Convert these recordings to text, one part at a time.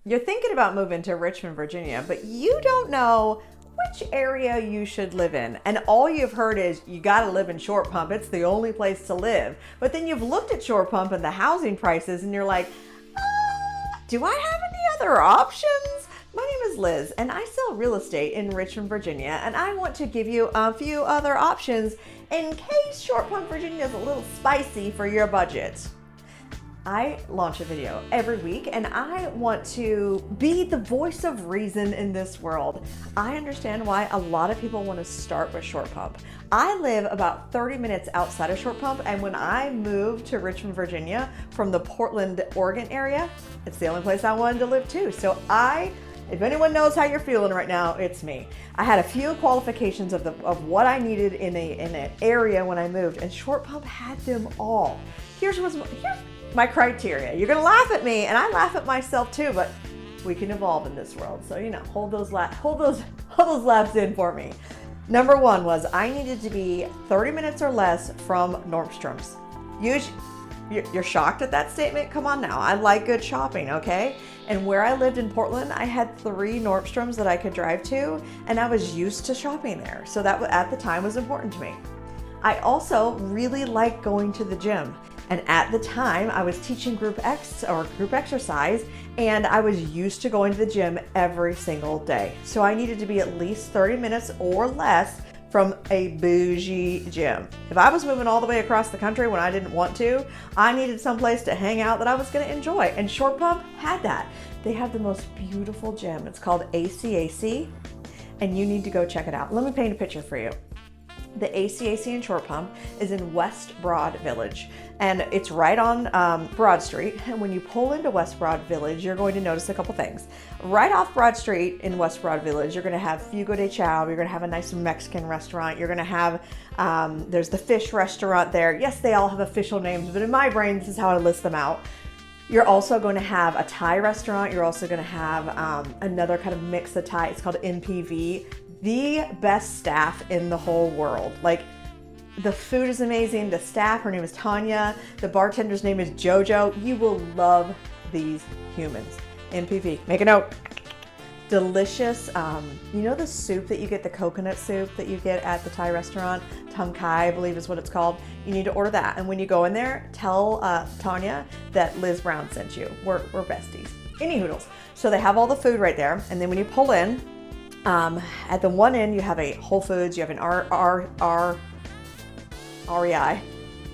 You're thinking about moving to Richmond, Virginia, but you don't know which area you should live in. And all you've heard is you got to live in Short Pump. It's the only place to live. But then you've looked at Short Pump and the housing prices and you're like, do I have any other options? My name is Liz and I sell real estate in Richmond, Virginia, and I want to give you a few other options in case Short Pump, Virginia is a little spicy for your budget. I launch a video every week and I want to be the voice of reason in this world. I understand why a lot of people want to start with Short Pump. I live about 30 minutes outside of Short Pump, and when I moved to Richmond, Virginia from the Portland, Oregon area, it's the only place I wanted to live too. So if anyone knows how you're feeling right now, it's me. I had a few qualifications of what I needed in an area when I moved, and Short Pump had them all. Here's my criteria. You're gonna laugh at me, and I laugh at myself too, but we can evolve in this world. So hold those laughs in for me. Number one was I needed to be 30 minutes or less from Nordstrom's. You're shocked at that statement? Come on now. I like good shopping, okay? And where I lived in Portland, I had 3 Nordstrom's that I could drive to, and I was used to shopping there. So that at the time was important to me. I also really liked going to the gym. And at the time I was teaching group exercise, and I was used to going to the gym every single day. So I needed to be at least 30 minutes or less from a bougie gym. If I was moving all the way across the country when I didn't want to, I needed someplace to hang out that I was gonna enjoy. And Short Pump had that. They have the most beautiful gym. It's called ACAC, and you need to go check it out. Let me paint a picture for you. The ACAC in Short Pump is in West Broad Village, and it's right on Broad Street. And when you pull into West Broad Village, you're going to notice a couple things. Right off Broad Street in West Broad Village, you're going to have Fugo de Chao. You're going to have a nice Mexican restaurant. You're going to have, there's the fish restaurant there. Yes, they all have official names, but in my brain, this is how I list them out. You're also going to have a Thai restaurant. You're also going to have another kind of mix of Thai. It's called NPV. The best staff in the whole world. Like, the food is amazing. The staff, her name is Tanya. The bartender's name is Jojo. You will love these humans. NPV, make a note. Delicious. You know the soup that you get, the coconut soup that you get at the Thai restaurant? Tom Kai, I believe is what it's called. You need to order that. And when you go in there, tell Tanya that Liz Brown sent you. We're besties. Any hoodles. So they have all the food right there. And then when you pull in, at the one end, you have a Whole Foods, you have an REI.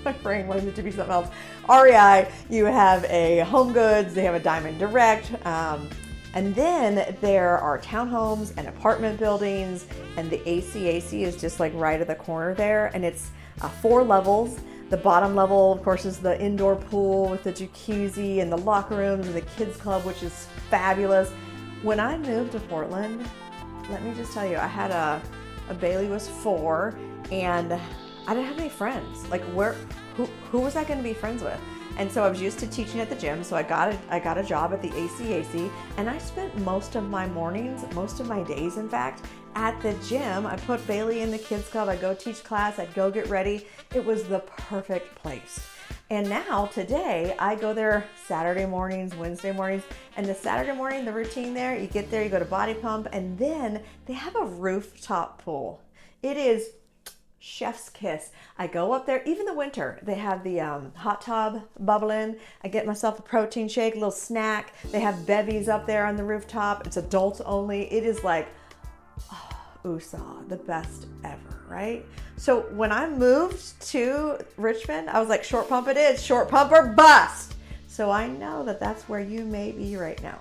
My brain wanted it to be something else. REI, you have a Home Goods, they have a Diamond Direct, and then there are townhomes and apartment buildings, and the ACAC is just like right at the corner there, and it's 4 levels. The bottom level, of course, is the indoor pool with the jacuzzi and the locker rooms and the kids club, which is fabulous. When I moved to Portland, let me just tell you, I had a Bailey was 4, and I didn't have any friends. Like, who was I going to be friends with? And so I was used to teaching at the gym, so I got a job at the ACAC, and I spent most of my mornings, most of my days, in fact, at the gym. I put Bailey in the kids club. I'd go teach class. I'd go get ready. It was the perfect place. And now, today, I go there Saturday mornings, Wednesday mornings, and the Saturday morning, the routine there, you get there, you go to Body Pump, and then they have a rooftop pool. It is chef's kiss. I go up there, even the winter, they have the hot tub bubbling. I get myself a protein shake, a little snack. They have bevies up there on the rooftop. It's adults only. It is like, the best ever, right? So when I moved to Richmond, I was like, Short Pump it is, Short Pump or bust. So I know that that's where you may be right now.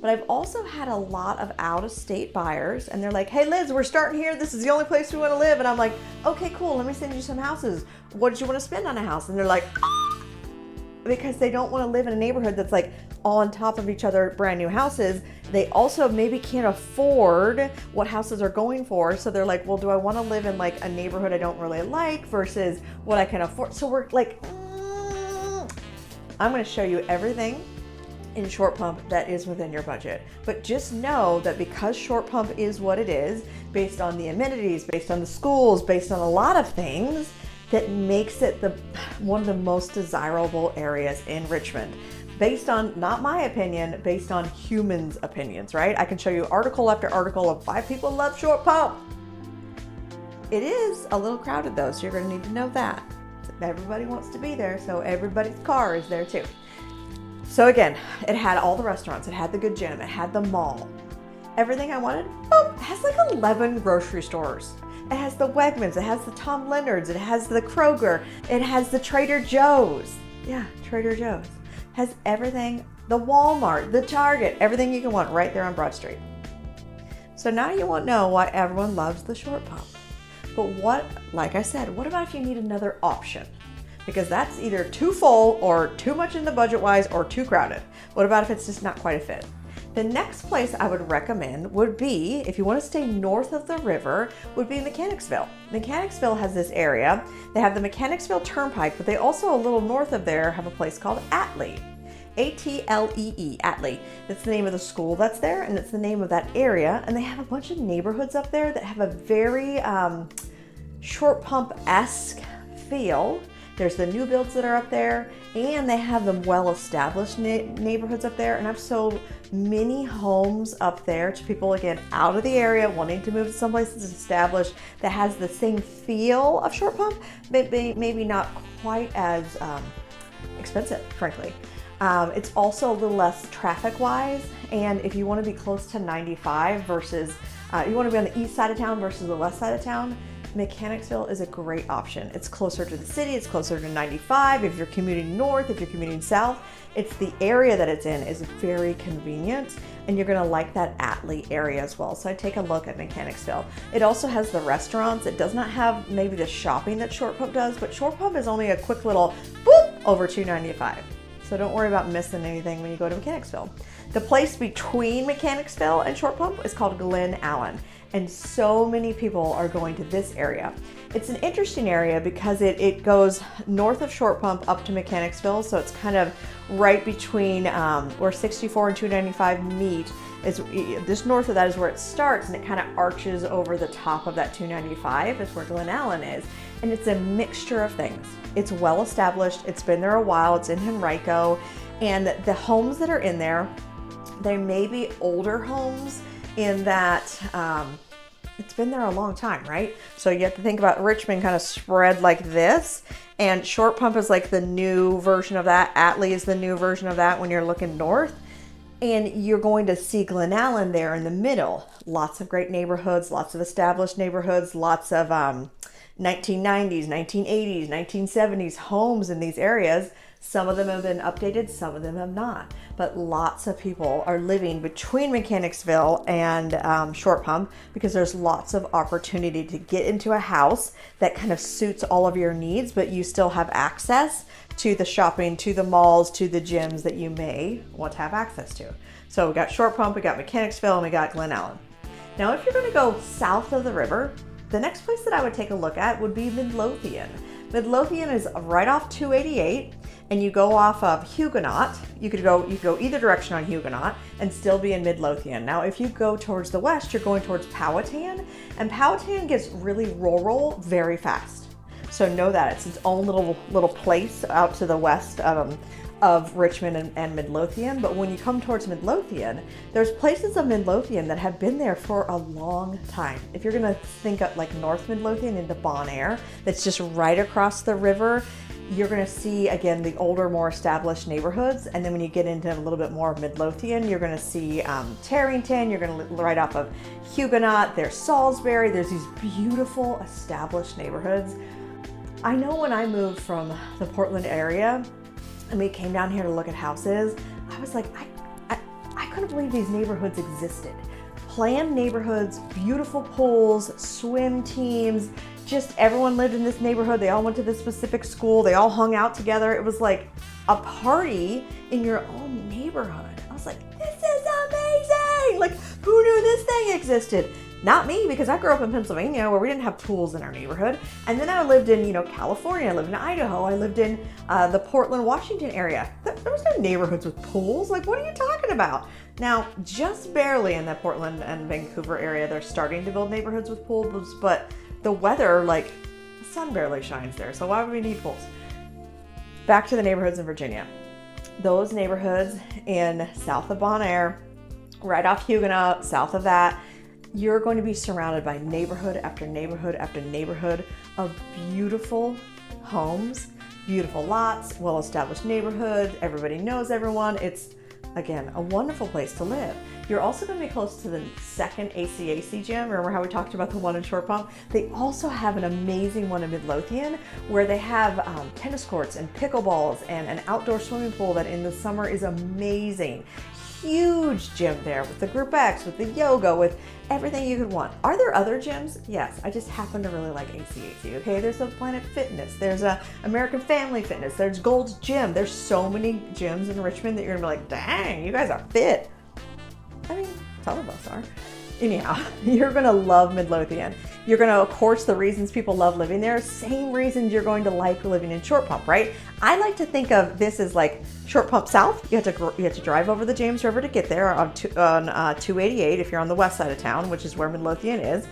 But I've also had a lot of out-of-state buyers, and they're like, hey Liz, we're starting here. This is the only place we want to live. And I'm like, okay, cool. Let me send you some houses. What did you want to spend on a house? And they're like, because they don't want to live in a neighborhood that's like on top of each other, brand new houses. They also maybe can't afford what houses are going for. So they're like, well, do I want to live in like a neighborhood I don't really like versus what I can afford? So we're like, I'm going to show you everything in Short Pump that is within your budget. But just know that because Short Pump is what it is, based on the amenities, based on the schools, based on a lot of things, that makes it one of the most desirable areas in Richmond. based on, not my opinion, based on humans' opinions, right? I can show you article after article of why people love short pump. It is a little crowded though, so you're gonna need to know that. Everybody wants to be there, so everybody's car is there too. So again, it had all the restaurants, it had the good gym, it had the mall. Everything I wanted. Oh, it has like 11 grocery stores. It has the Wegmans, it has the Tom Leonard's, it has the Kroger, it has the Trader Joe's. Yeah, Trader Joe's. Has everything, the Walmart, the Target, everything you can want right there on Broad Street. So now you won't know why everyone loves the short pump. But what, like I said, what about if you need another option? Because that's either too full or too much in the budget wise or too crowded. What about if it's just not quite a fit? The next place I would recommend would be, if you want to stay north of the river, would be Mechanicsville. Mechanicsville has this area. They have the Mechanicsville Turnpike, but they also, a little north of there, have a place called Atlee. A-T-L-E-E, Atlee. That's the name of the school that's there, and it's the name of that area. And they have a bunch of neighborhoods up there that have a very short pump-esque feel. There's the new builds that are up there, and they have the well-established neighborhoods up there. And I've sold many homes up there to people, again, out of the area, wanting to move to someplace that's established, that has the same feel of short pump, but maybe not quite as expensive, frankly. It's also a little less traffic-wise, and if you want to be close to 95 versus, you want to be on the east side of town versus the west side of town, Mechanicsville is a great option. It's closer to the city, it's closer to 95. If you're commuting north, if you're commuting south, it's the area that it's in is very convenient, and you're gonna like that Atlee area as well. So I take a look at Mechanicsville. It also has the restaurants. It does not have maybe the shopping that Short Pump does, but Short Pump is only a quick little boop over 295. So don't worry about missing anything when you go to Mechanicsville. The place between Mechanicsville and Short Pump is called Glen Allen, and so many people are going to this area. It's an interesting area because it goes north of Short Pump up to Mechanicsville, so it's kind of right between where 64 and 295 meet. Just north of that is where it starts, and it kind of arches over the top of that 295 is where Glen Allen is. And it's a mixture of things. It's well established, it's been there a while, it's in Henrico, and the homes that are in there, they may be older homes in that it's been there a long time, right? So you have to think about Richmond kind of spread like this, and Short Pump is like the new version of that. Atlee is the new version of that when you're looking north. And you're going to see Glen Allen there in the middle. Lots of great neighborhoods, lots of established neighborhoods, lots of 1990s, 1980s, 1970s homes in these areas. Some of them have been updated, some of them have not. But lots of people are living between Mechanicsville and Short Pump because there's lots of opportunity to get into a house that kind of suits all of your needs, but you still have access to the shopping, to the malls, to the gyms that you may want to have access to. So we got Short Pump, we got Mechanicsville, and we got Glen Allen. Now, if you're going to go south of the river, the next place that I would take a look at would be Midlothian. Midlothian is right off 288, and you go off of Huguenot. You could go either direction on Huguenot and still be in Midlothian. Now, if you go towards the west, you're going towards Powhatan, and Powhatan gets really rural very fast. So know that it's its own little place out to the west of Richmond and Midlothian. But when you come towards Midlothian, there's places of Midlothian that have been there for a long time. If you're gonna think of like North Midlothian into Bon Air, that's just right across the river, you're gonna see, again, the older, more established neighborhoods. And then when you get into a little bit more of Midlothian, you're gonna see Tarrington, you're gonna right off of Huguenot, there's Salisbury, there's these beautiful established neighborhoods. I know when I moved from the Portland area and we came down here to look at houses, I was like, I couldn't believe these neighborhoods existed. Planned neighborhoods, beautiful pools, swim teams, just everyone lived in this neighborhood. They all went to this specific school. They all hung out together. It was like a party in your own neighborhood. I was like, this is amazing. Like, who knew this thing existed? Not me, because I grew up in Pennsylvania where we didn't have pools in our neighborhood. And then I lived in, California, I lived in Idaho, I lived in the Portland, Washington area. There was no neighborhoods with pools. Like, what are you talking about? Now, just barely in the Portland and Vancouver area, they're starting to build neighborhoods with pools, but the weather, like, the sun barely shines there. So why would we need pools? Back to the neighborhoods in Virginia. those neighborhoods in south of Bon Air, right off Huguenot, south of that, you're going to be surrounded by neighborhood after neighborhood after neighborhood of beautiful homes, beautiful lots, well-established neighborhood. Everybody knows everyone. It's, again, a wonderful place to live. You're also going to be close to the second ACAC gym. Remember how we talked about the one in Short Pump? They also have an amazing one in Midlothian where they have tennis courts and pickleballs and an outdoor swimming pool that in the summer is amazing. Huge gym there with the Group X, with the yoga, with everything you could want. Are there other gyms? Yes, I just happen to really like ACAC, okay? There's a Planet Fitness, there's a American Family Fitness, there's Gold's Gym. There's so many gyms in Richmond that you're gonna be like, dang, you guys are fit. I mean, some of us are. Anyhow, you're gonna love Midlothian. You're gonna, of course, the reasons people love living there, same reasons you're going to like living in Short Pump, right? I like to think of this as like Short Pump South. You have to drive over the James River to get there on 288 if you're on the west side of town, which is where Midlothian is.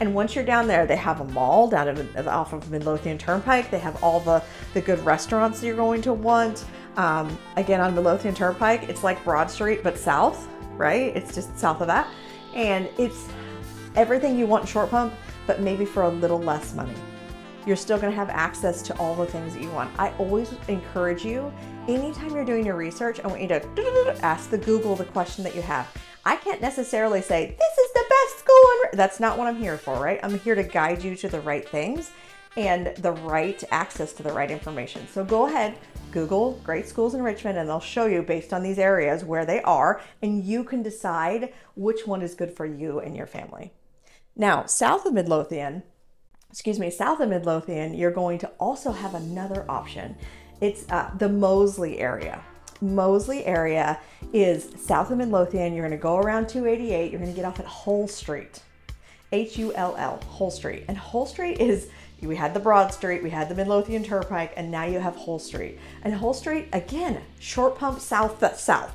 And once you're down there, they have a mall down off of Midlothian Turnpike. They have all the good restaurants that you're going to want. Again, on Midlothian Turnpike, it's like Broad Street, but south, right? It's just south of that. And it's everything you want in Short Pump, but maybe for a little less money. You're still gonna have access to all the things that you want. I always encourage you, anytime you're doing your research, I want you to ask the Google the question that you have. I can't necessarily say, this is the best school. That's not what I'm here for, right? I'm here to guide you to the right things and the right access to the right information. So go ahead, Google great schools in Richmond, and they'll show you based on these areas where they are, and you can decide which one is good for you and your family. Now, south of Midlothian, you're going to also have another option. It's the Moseley area. Moseley area is south of Midlothian. You're going to go around 288. You're going to get off at Hull Street. Hull, Hull Street. And Hull Street is, we had the Broad Street, we had the Midlothian Turnpike, and now you have Hull Street. And Hull Street, again, Short Pump South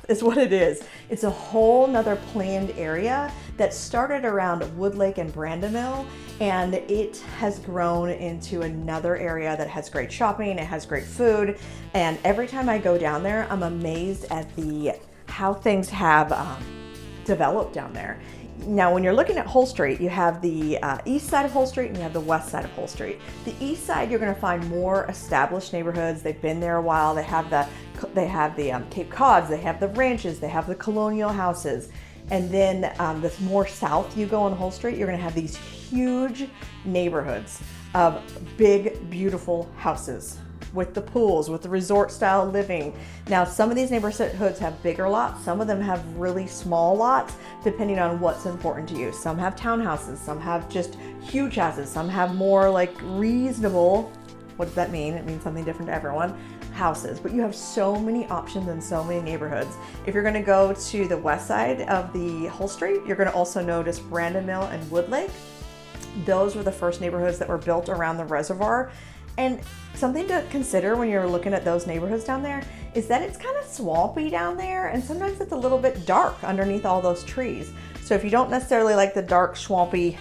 is what it is. It's a whole nother planned area that started around Woodlake and Brandonmill, and it has grown into another area that has great shopping, it has great food, and every time I go down there, I'm amazed at how things have developed down there. Now, when you're looking at Hull Street, you have the east side of Hull Street and you have the west side of Hull Street. The east side, you're going to find more established neighborhoods. They've been there a while. They have the Cape Cods, they have the ranches, they have the colonial houses. And then the more south you go on Hull Street, you're going to have these huge neighborhoods of big, beautiful houses with the pools, with the resort style living. Now, some of these neighborhoods have bigger lots. Some of them have really small lots, depending on what's important to you. Some have townhouses, some have just huge houses, some have more like reasonable, what does that mean? It means something different to everyone, houses. But you have so many options in so many neighborhoods. If you're gonna go to the west side of the Hull Street, you're gonna also notice Brandonmill and Woodlake. Those were the first neighborhoods that were built around the reservoir. And something to consider when you're looking at those neighborhoods down there is that it's kind of swampy down there, and sometimes it's a little bit dark underneath all those trees. So if you don't necessarily like the dark, swampy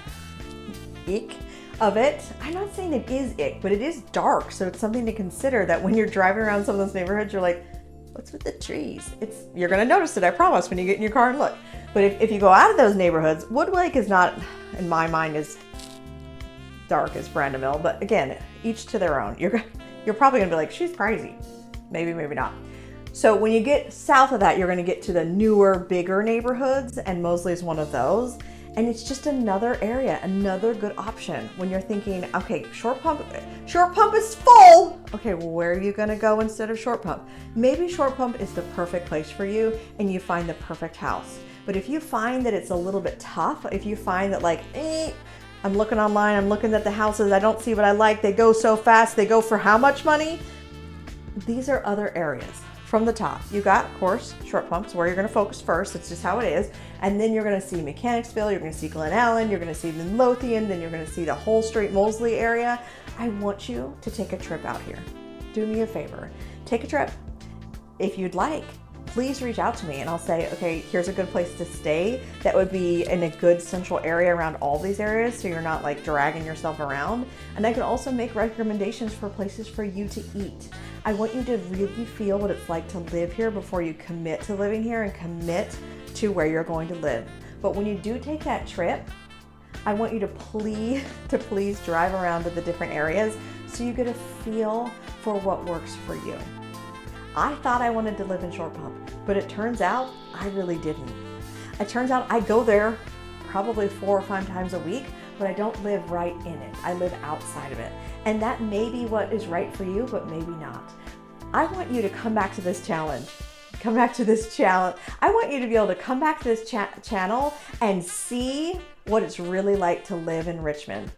ick of it, I'm not saying it is ick, but it is dark. So it's something to consider that when you're driving around some of those neighborhoods, you're like, what's with the trees? You're gonna notice it, I promise, when you get in your car and look. But if you go out of those neighborhoods, Woodlake is not, in my mind, as dark as Brandonmill, but again, each to their own. You're probably gonna be like, she's crazy. Maybe, maybe not. So when you get south of that, you're gonna get to the newer, bigger neighborhoods, and Moseley is one of those. And it's just another area, another good option when you're thinking, okay, Short Pump is full. Okay, well, where are you gonna go instead of Short Pump? Maybe Short Pump is the perfect place for you and you find the perfect house. But if you find that it's a little bit tough, if you find that like, I'm looking online, I'm looking at the houses, I don't see what I like, they go so fast, they go for how much money? These are other areas. From the top, you got, of course, Short Pumps, where you're gonna focus first, it's just how it is. And then you're gonna see Mechanicsville, you're gonna see Glen Allen, you're gonna see Midlothian, then you're gonna see the Hull Street, Moseley area. I want you to take a trip out here. Do me a favor, take a trip. If you'd like, please reach out to me and I'll say, okay, here's a good place to stay that would be in a good central area around all these areas so you're not like dragging yourself around. And I can also make recommendations for places for you to eat. I want you to really feel what it's like to live here before you commit to living here and commit to where you're going to live. But when you do take that trip, I want you to please drive around to the different areas so you get a feel for what works for you. I thought I wanted to live in Short Pump, but it turns out I really didn't. It turns out I go there probably 4 or 5 times a week, but I don't live right in it. I live outside of it. And that may be what is right for you, but maybe not. I want you to come back to this challenge. I want you to be able to come back to this channel and see what it's really like to live in Richmond.